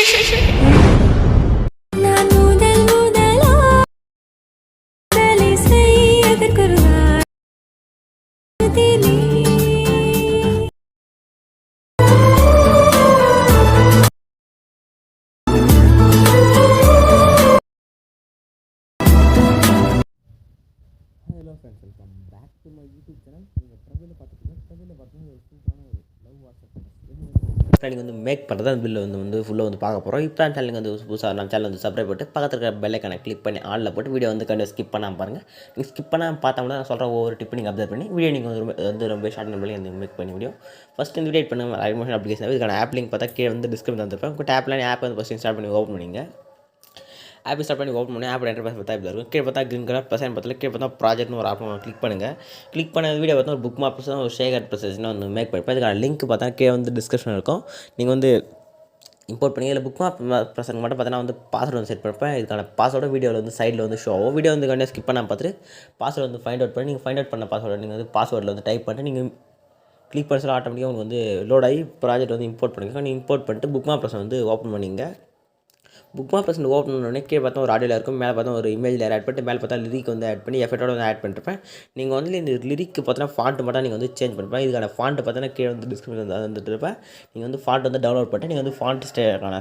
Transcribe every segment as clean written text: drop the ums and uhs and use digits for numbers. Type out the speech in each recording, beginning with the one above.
நான் முதல் முதலா இசை எதற்கொரு வார்த்தையிலே. Hello friends, welcome back to my YouTube channel. நீங்கள் ப்ரொஃபைலில் பார்த்துக்கலாம். ப்ரொஃபைலில் பார்த்தீங்கன்னா ஒரு சூப்பரான ஒரு லவ் வாட்ஸ்அப் நீங்கள் வந்து மேக் பண்ணுறது அந்த பில்லை வந்து ஃபுல்லாக வந்து பார்க்க போகிறோம். இப்போ அந்த சேனலுக்கு வந்து புதுசாக நம்ம சேனல் வந்து சப்ஸ்கிரைப் பண்ணிட்டு பக்கத்தில் இருக்கிற பெல்லைக்கான கிளிக் பண்ணி ஆளில் போட்டு வீடியோ வந்து கண்டிப்பாக ஸ்கிப் பண்ணாமல் பாருங்கள். நீங்கள் ஸ்கிப் பண்ணாமல் பார்த்தா கூட நான் சொல்கிற ஒவ்வொரு டிப்பு நீங்கள் அப்சர்வ் பண்ணி வீடியோ நீங்கள் ரொம்ப ஷார்ட் நம்பர்லேயே வந்து மேக் பண்ணி முடியும். ஃபஸ்ட் இந்த வீடியோ பண்ணுங்கள் ஐமோஷன் அப்ளிகேஷன் இதுக்கான ஆப் லிங்க் பார்த்தா கீழே வந்து டிஸ்கிரிப்ஷன் வந்துருப்பேன். உங்கள் ஆப் வந்து ஃபஸ்ட் இன்ஸ்டால் பண்ணி ஓப்பன் பண்ணிங்க. ஆப் ஸ்டார்ட் பண்ணி ஓப்பன் பண்ணி ஆப் இன்டர்ஃபேஸ் பார்த்தா இப்படி இருக்கும். கீழே பார்த்தா க்ரீன் கலர் ப்ளஸ் பக்கத்தில் கீழே பார்த்தா ப்ராஜெக்ட்னு ஒரு ஆப்ஷன் கிளிக் பண்ணுங்கள். கிளிக் பண்ண வீடியோ பார்த்தா ஒரு புக் மார்க்ஸ் தான் ஒரு ஷேர் ப்ரொசஸ்னு வந்து மேக் பண்ணிப்பேன். இதுக்கான லிங்க் பார்த்தா கீழே வந்து டிஸ்கிரிப்ஷன் இருக்கும். நீங்கள் வந்து இம்போர்ட் பண்ணி இதில் புக் மார்க் ப்ரெசன்ட் மட்டும் பார்த்தீங்கன்னா வந்து பாஸ்வேர்டு வந்து செட் பண்ணிப்பேன். இதுக்கான பாஸ்வேர்டு வீடியோவில் வந்து சைடில் வந்து ஷோ ஆகும். வீடியோ வந்து கண்டிப்பாக ஸ்கிப் பண்ணாமல் பார்த்துட்டு பாஸ்வேர்டு வந்து ஃபைண்ட் அவுட் பண்ணி நீங்கள் ஃபைண்ட் அவுட் பண்ண பாஸ்வேர்டு நீங்கள் வந்து பாஸ்வேர்டில் வந்து டைப் பண்ணிட்டு நீங்கள் கிளிக் பண்ண சொல்ல ஆட்டோமேட்டிக்காக உங்களுக்கு வந்து லோட் ஆகி ப்ராஜெக்ட் வந்து இம்போர்ட் பண்ணிக்கோங்க. நீங்கள் இம்போர்ட் பண்ணிட்டு புக் மார்க் ப்ரெசன்ட் வந்து ஓப்பன் பண்ணிங்க. புக் மார்க் ப்ரெசன்ட் ஓப்பன் பண்ணோடனே கீழே பார்த்தா ஒரு ஆடியோவில் இருக்கும். மேலே பார்த்தா ஒரு இமேஜ் லேயர் ஆட் பண்ணிட்டு மேலே பார்த்தா லிரிக் வந்து ஆட் பண்ணி எஃபெக்டோட வந்து ஆட் பண்ணிருப்பேன். நீங்கள் வந்து இந்த லிரிக்கு பார்த்தீங்கன்னா ஃபாண்ட் மட்டும் நீங்கள் வந்து சேஞ்ச் பண்ணிப்பேன். இதுக்கான ஃபாண்ட் பார்த்தீங்கன்னா கீழே வந்து டிஸ்கிரிப்ஷன் வந்து வந்துட்டு இருப்பேன். நீங்கள் வந்து ஃபாண்ட் வந்து டவுன்லோட் பண்ணிட்டு நீங்கள் வந்து ஃபாண்ட்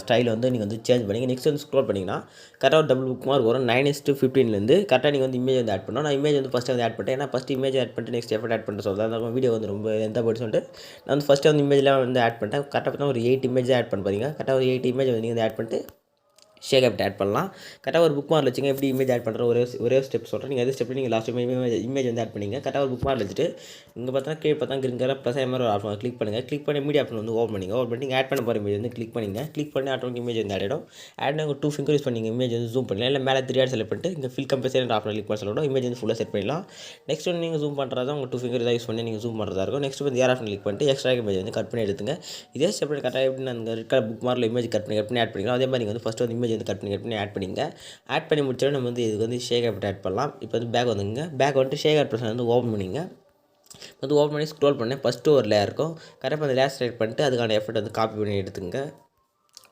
ஸ்டைல் வந்து நீங்கள் வந்து சேஞ்ச் பண்ணிங்க. நெக்ஸ்ட் வந்து ஸ்க்ரோல் பண்ணிங்கன்னா கரெக்டாக ஒரு டபுள் புக் மார்க் வரும். 9:15 கரெக்டாக நீங்கள் வந்து இமேஜ் வந்து ஆட் பண்ணணும். நான் இமேஜ் வந்து ஃபஸ்ட்டு வந்து ஆட் பண்ணிட்டேன். ஏன்னா ஃபஸ்ட் இமேஜ் ஆட் பண்ணிட்டு நெக்ஸ்ட் எஃபெக்ட் ஆட் பண்ணிட்டு சொல்கிறேன். அந்த வீடியோ வந்து ரொம்ப எந்த போய்ட்டு சொல்லிட்டு நான் வந்து ஃபஸ்ட்டு வந்து இமேஜ்லாம் வந்து ஆட் பண்ணிட்டேன். கரெக்டாக பார்த்தா ஒரு 8 இமேஜ் ஆட் பண்ண போகிறீங்க. கரெக்டாக ஒரு 8 இமேஜ் வந்து நீங்கள் வந்து ஆட் பண்ணிட்டு ஷேக் அப்ட் ஆட் பண்ணலாம். கரெக்டாக ஒரு புக் மார்க் வச்சுங்க. எப்படி இமேஜ் ஆட் பண்ணுற ஒரே ஸ்டெப் சொல்கிறேன். நீங்கள் எது ஸ்டெப்பில் நீங்கள் லாஸ்ட் இமேஜ் வந்து ஆட் பண்ணிங்க. கரெக்டாக ஒரு புக் மார்க் வச்சுட்டு இங்கே பார்த்தா கீழே பார்த்தா கிரீன் கலர் ப்ளஸ் மாதிரி ஒரு ஆப்ஷன் கிளிக் பண்ணுங்கள். கிளிக் பண்ணி மீடியா ஆப்ஷன் வந்து ஓப்பன் பண்ணிங்க. ஓப்பன் பண்ணி நீங்கள் ஆட் பண்ண போகிற இமேஜ் வந்து கிளிக் பண்ணிங்க. கிளிக் பண்ணி ஆட்டோமேட்டிக் இமேஜ் வந்து ஆட் ஆகிடும். ஆட் உங்கள் 2 ஃபிங்கர் யூஸ் பண்ணி இமேஜ் வந்து ஜூம் பண்ணலாம். இல்லை மேலே 3 ஆட் செலக்ட் பண்ணிட்டு இங்கே ஃபில் கம்பல்சரி ஆப்ஷன் கிளிக் பண்ண சொல்லணும். இமேஜ் வந்து ஃபுல்லாக செட் பண்ணிடலாம். நெக்ஸ்ட் வந்து நீங்கள் ஜூம் பண்ணுறதா உங்கள் 2 ஃபிங்கர் தான் யூஸ் பண்ணி நீங்கள் ஜூம் பண்ணுறதா இருக்கும். நெக்ஸ்ட் வந்து ஏர் ஆப்ஷன் கிளிக் பண்ணிட்டு எக்ஸ்ட்ரா இமேஜ் வந்து கட் பண்ணி எடுத்துங்க. இதே ஸ்டெப் கரெக்டாக எப்படி அந்த இருக்க புக் மார்க்கில் இமேஜ் கட் பண்ணி ஆட் பண்ணிக்கலாம். அதே மாதிரி நீங்கள் வந்து ஃபஸ்ட்டு வந்து இமேஜ் வந்து கட் பண்ணி ஆட் பண்ணிங்க. ஆட் பண்ணி முடிச்சோட நம்ம வந்து இதுக்கு வந்து ஷேக் அப்ட் ஆட் பண்ணலாம். இப்போ வந்து பேக் வந்துங்க. பேக் வந்துட்டு ஷேக் அப்ட் ப்ரெசன்ட் வந்து ஓப்பன் பண்ணிங்க. வந்து ஓப்பன் பண்ணி ஸ்க்ரோல் பண்ணேன். ஃபஸ்ட்டு ஒரு லேயர் இருக்கும். கரெக்டாக அந்த லேயர் செலக்ட் பண்ணிட்டு அதுக்கான எஃபர்ட் வந்து காப்பி பண்ணி எடுத்துங்க.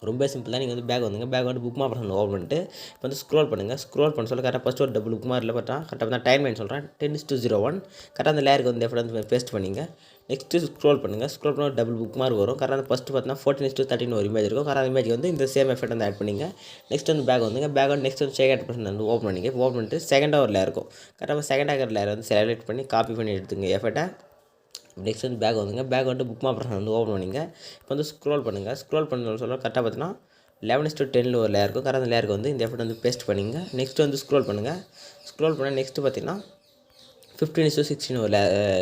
ரொம்ப சிம்பிள் தான். நீங்கள் வந்து பேக் வந்துங்க. பேக் வந்து புக் மார்க் ப்ரெசன்ட் ஓப்பன் பண்ணிட்டு இப்போ வந்து ஸ்க்ரோல் பண்ணுங்கள். ஸ்க்ரோல் பண்ண சொல்ல கரெக்டாக ஃபஸ்ட்டு ஒரு டபுள் புக் மார்க்கில் பார்த்தா கரெக்டாக தான் டைம் லைன் சொல்கிறேன் 10:01 கரெக்டாக அந்த லேயருக்கு வந்து எஃபர்ட் வந்து பேஸ்ட் பண்ணிங்க. நெக்ஸ்ட்டு ஸ்க்ரோல் பண்ணுங்கள். ஸ்க்ரோல் பண்ண டபுள் புக் மார்க் வரும். கரெக்டாக ஃபஸ்ட்டு பார்த்தீங்கன்னா 14:13 ஒரு இமேஜ் இருக்கும். கரெக்டாக இமேஜ் வந்து இந்த சேம் எஃபெக்ட் வந்து ஆட் பண்ணிங்க. நெக்ஸ்ட் வந்து பேக் வந்துங்க. பேக் வந்து நெக்ஸ்ட் வந்து ஷேக் அட் ப்ரெசன்ட் வந்து ஓப்பன் பண்ணிங்க. ஓப்பன் பண்ணிட்டு செகண்டாக ஒரு லேயர் இருக்கும். கரெக்டாக செகண்டாக லேயர் வந்து செலக்ட் பண்ணி காப்பி பண்ணி எடுத்துங்க எஃபெக்ட்டை. நெக்ஸ்ட் வந்து பேக் வந்துங்க. பேக் வந்துட்டு புக் மார்க் ப்ரெசன்ட் வந்து ஓப்பன் பண்ணிங்க. இப்போ வந்து ஸ்க்ரோல் பண்ணுங்கள். ஸ்க்ரோல் பண்ண சொல்ல கரெக்டாக பார்த்தீங்கன்னா 11:10 ஒரு லேயர் இருக்கும். கரெக்டாக அந்த லேயருக்கு வந்து இந்த எஃபெக்ட் வந்து பேஸ்ட் பண்ணிங்க. நெக்ஸ்ட் வந்து ஸ்க்ரோல் பண்ணுங்கள். ஸ்க்ரோல் பண்ணால் நெக்ஸ்ட்டு பார்த்தீங்கன்னா 15:16 ஒரு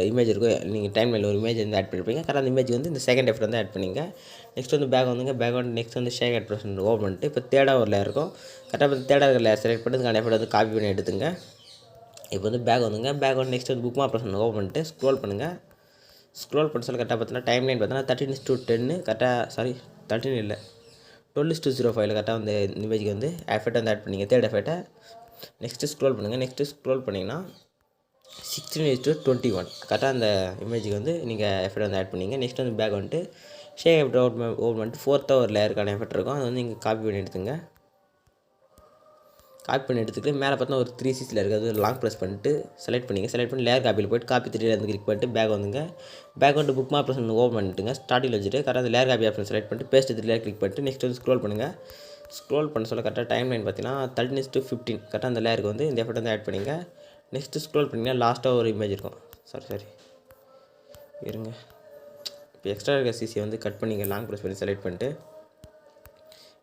இமேஜ் இருக்கும். நீங்கள் டைம் லைனில் ஒரு இமேஜ் வந்து ஆட் பண்ணிருப்பீங்க. கரெக்டாக அந்த இமேஜ் வந்து இந்த செகண்ட் எஃபெக்ட் வந்து ஆட் பண்ணிங்க. நெக்ஸ்ட் வந்து பேக் வந்துங்க. பேக் வந்து நெக்ஸ்ட் வந்து ஷேக் அட் ப்ரெசன்ட் ஓப்பன் பண்ணிட்டு இப்போ தேர்டாக ஒரு லேயர் இருக்கும். கரெக்டாக தேர்டாக லேயர் செலக்ட் பண்ணி அதுக்கான எஃபெக்ட் வந்து காப்பி பண்ணி எடுத்துங்க. இப்போ வந்து பேக் வந்துங்க. பேக் வந்து நெக்ஸ்ட் வந்து புக் மார்க் ப்ரெசன்ட் ஓப்பன் பண்ணிட்டு ஸ்க்ரோல் பண்ணுங்கள். ஸ்க்ரோல் பண்ண சொல்ல கரெக்டாக பார்த்தீங்கன்னா டைம் லைன் பார்த்தீங்கன்னா 13:10 கரெக்டாக 13 இல்லை 12:05 கரெக்டாக வந்து இமேஜுக்கு வந்து எஃபெக்ட் வந்து ஆட் பண்ணிங்க. தேர்ட் எஃபெக்ட்டை நெக்ஸ்ட்டு ஸ்க்ரோல் பண்ணுங்கள். நெக்ஸ்ட்டு ஸ்க்ரோல் பண்ணிங்கன்னா 16:21 கரெக்டாக அந்த இமேஜுக்கு வந்து நீங்கள் எஃபெக்ட் வந்து ஆட் பண்ணிங்க. நெக்ஸ்ட் வந்து பேக் வந்துட்டு ஷேக் எஃபெக்ட் ஓப்பன் பண்ணிட்டு ஃபோர்த்தாக ஒரு லேயருக்கான எஃபெக்ட் இருக்கும். அது வந்து நீங்கள் காப்பி பண்ணி எடுத்துங்க. காப்பி பண்ணி எடுத்துக்கிட்டு மேலே பார்த்தா ஒரு 3 சீஸில் இருக்குது. அது லாங் ப்ரெஸ் பண்ணிட்டு செலக்ட் பண்ணிங்க. செலக்ட் பண்ணி லேயர் காப்பியில் போய்ட்டு காப்பி 3 வந்து கிளிக் பண்ணிட்டு பேக் வந்துங்க. பேக் வந்துட்டு புக் மார்க் ப்ரெசன்ட் ஓப்பன் பண்ணிட்டுங்க. ஸ்டார்டில் வச்சுட்டு கரெக்டாக அந்த லேயர் காப்பி ஆப்ஷன் செலக்ட் பண்ணிட்டு பேஸ்ட் 3 லேயர் கிளிக் பண்ணிட்டு நெக்ஸ்ட் வந்து ஸ்க்ரோல் பண்ணுங்கள். ஸ்க்ரோல் பண்ண சொல்ல கரெக்டாக டைம் லைன் பார்த்தீங்கன்னா 13:15 கரெக்டாக அந்த லேயருக்கு வந்து இந்த எஃபெக்ட் வந்து ஆட் பண்ணிங்க. நெக்ஸ்ட்டு ஸ்க்ரோல் பண்ணிங்கன்னா லாஸ்ட்டாக ஒரு இமேஜ் இருக்கும். சாரி இருங்க. இப்போ எக்ஸ்ட்ரா இருக்க சிசியை வந்து கட் பண்ணிங்க. லாங் ப்ரெஸ் பண்ணி செலக்ட் பண்ணிட்டு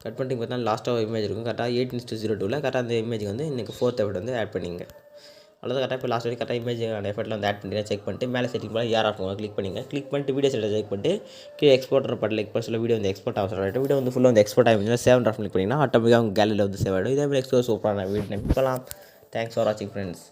கட் பண்ணிட்டு பார்த்தா லாஸ்ட்டாக இமேஜ் இருக்கும். கரெக்டாக 18:02 கரெக்டாக அந்த இமேஜ் வந்து இன்றைக்கி ஃபோர்த் எஃபெக்ட் வந்து ஆட் பண்ணிங்க. அவ்வளோதான். கரெக்டாக இப்போ லாஸ்ட் வரைக்கும் கரெக்டாக இமேஜ் எஃபெக்ட்டில் வந்து ஆட் பண்ணி செக் பண்ணிட்டு மேலே செட்டிங் போல யார் ஆஃப் கிளிக் பண்ணிங்க. கிளிக் பண்ணிட்டு வீடியோ செட்டை செக் பண்ணிட்டு கீழே எக்ஸ்போர்ட்டர் பட் லைக் சொல்ல வீடியோ வந்து எக்ஸ்போர்ட் ஆகும். வீடியோ வந்து ஃபுல்லாக வந்து எக்ஸ்போர்ட் ஆகிடுச்சுன்னா 7 கிளிக் பண்ணிங்கன்னா ஆட்டோமேட்டிக்காக உங்கள் கேலரியில் வந்து சேவ் ஆகிடும். இதே மாதிரி எக்ஸ்போர்ட் சூப்பரான வீடியோ போகலாம். தேங்க்ஸ் ஃபார் வாட்சிங் ஃப்ரெண்ட்ஸ்.